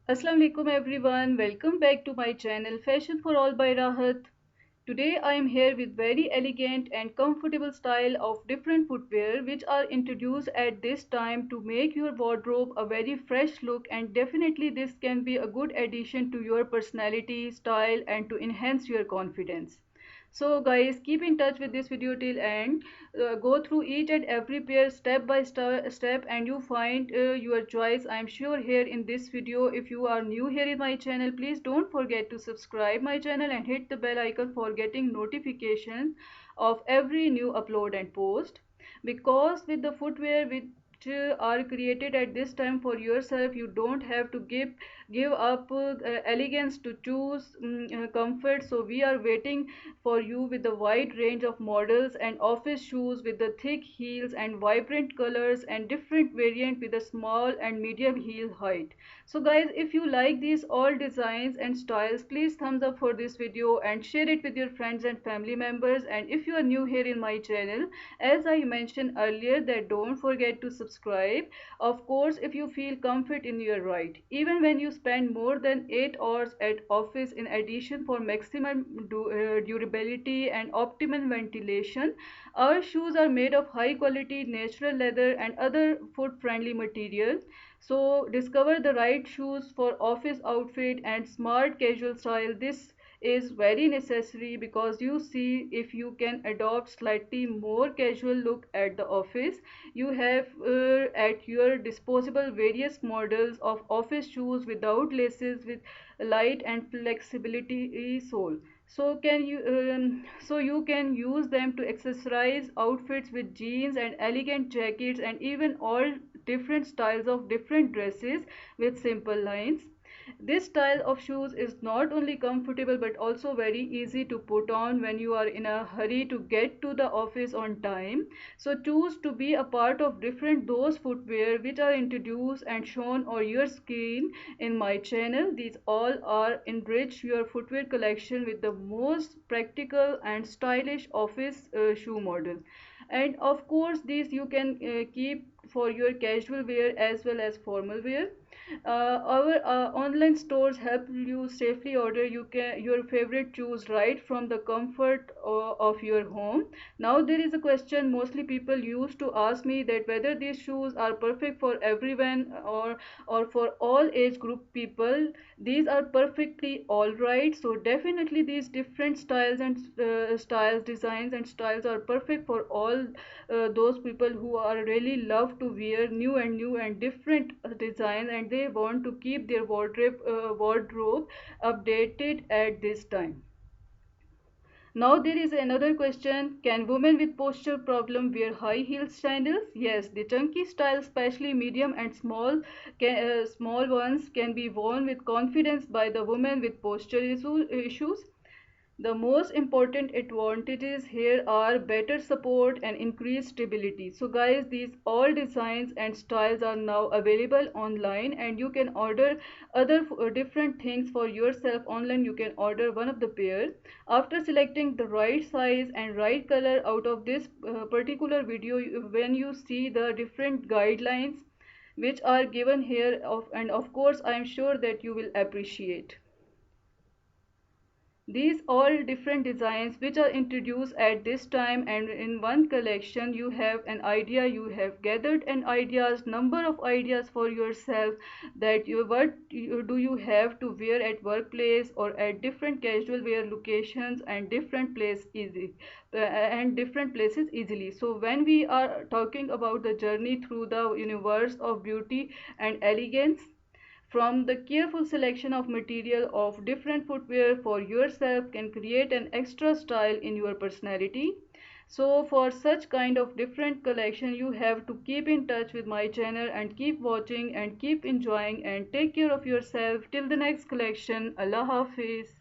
Assalamu alaikum everyone. Welcome back to my channel Fashion for All by Rahat. Today I am here with very elegant and comfortable style of different footwear which are introduced at this time to make your wardrobe a very fresh look, and definitely this can be a good addition to your personality, style and to enhance your confidence. So guys, keep in touch with this video till end. Go through each and every pair step by step and you find your choice. I am sure here in this video. If you are new here in my channel, please don't forget to subscribe my channel and hit the bell icon for getting notifications of every new upload and post. Because with the footwear which are created at this time for yourself, you don't have to give up elegance to choose comfort. So we are waiting for you with a wide range of models and office shoes with the thick heels and vibrant colors and different variant with a small and medium heel height. So guys, if you like these all designs and styles, please thumbs up for this video and share it with your friends and family members. And if you are new here in my channel, as I mentioned earlier, that don't forget to subscribe. Of course, if you feel comfort in your ride, even when you spend more than 8 hours at office, in addition for maximum durability and optimum ventilation, our shoes are made of high quality natural leather and other foot friendly materials. So discover the right shoes for office outfit and smart casual style. This is very necessary because you see, if you can adopt slightly more casual look at the office, you have at your disposable various models of office shoes without laces, with light and flexibility sole. So you can use them to accessorize outfits with jeans and elegant jackets and even all different styles of different dresses with simple lines. This style of shoes is not only comfortable but also very easy to put on when you are in a hurry to get to the office on time. So choose to be a part of different those footwear which are introduced and shown on your screen in my channel. These all are enrich your footwear collection with the most practical and stylish office shoe model. And of course these you can keep for your casual wear as well as formal wear. Our online stores help you safely order your favorite shoes right from the comfort of your home. Now there is a question mostly people used to ask me, that whether these shoes are perfect for everyone or for all age group people. These are perfectly all right. So definitely these different styles and styles, designs and styles are perfect for all those people who are really love to wear new and different designs, and they want to keep their wardrobe updated at this time. Now there is another question, can women with posture problem wear high heel sandals? Yes, the chunky style, especially medium and small ones, can be worn with confidence by the women with issues. The most important advantages here are better support and increased stability. So guys, these all designs and styles are now available online, and you can order other different things for yourself online. You can order one of the pair. After selecting the right size and right color out of this particular video, when you see the different guidelines which are given here and of course I am sure that you will appreciate. These all different designs which are introduced at this time, and in one collection you have an idea, you have gathered an ideas, number of ideas for yourself, that do you have to wear at workplace or at different casual wear locations and different places easily. So when we are talking about the journey through the universe of beauty and elegance, from the careful selection of material of different footwear for yourself can create an extra style in your personality. So for such kind of different collection, you have to keep in touch with my channel and keep watching and keep enjoying and take care of yourself till the next collection. Allah Hafiz.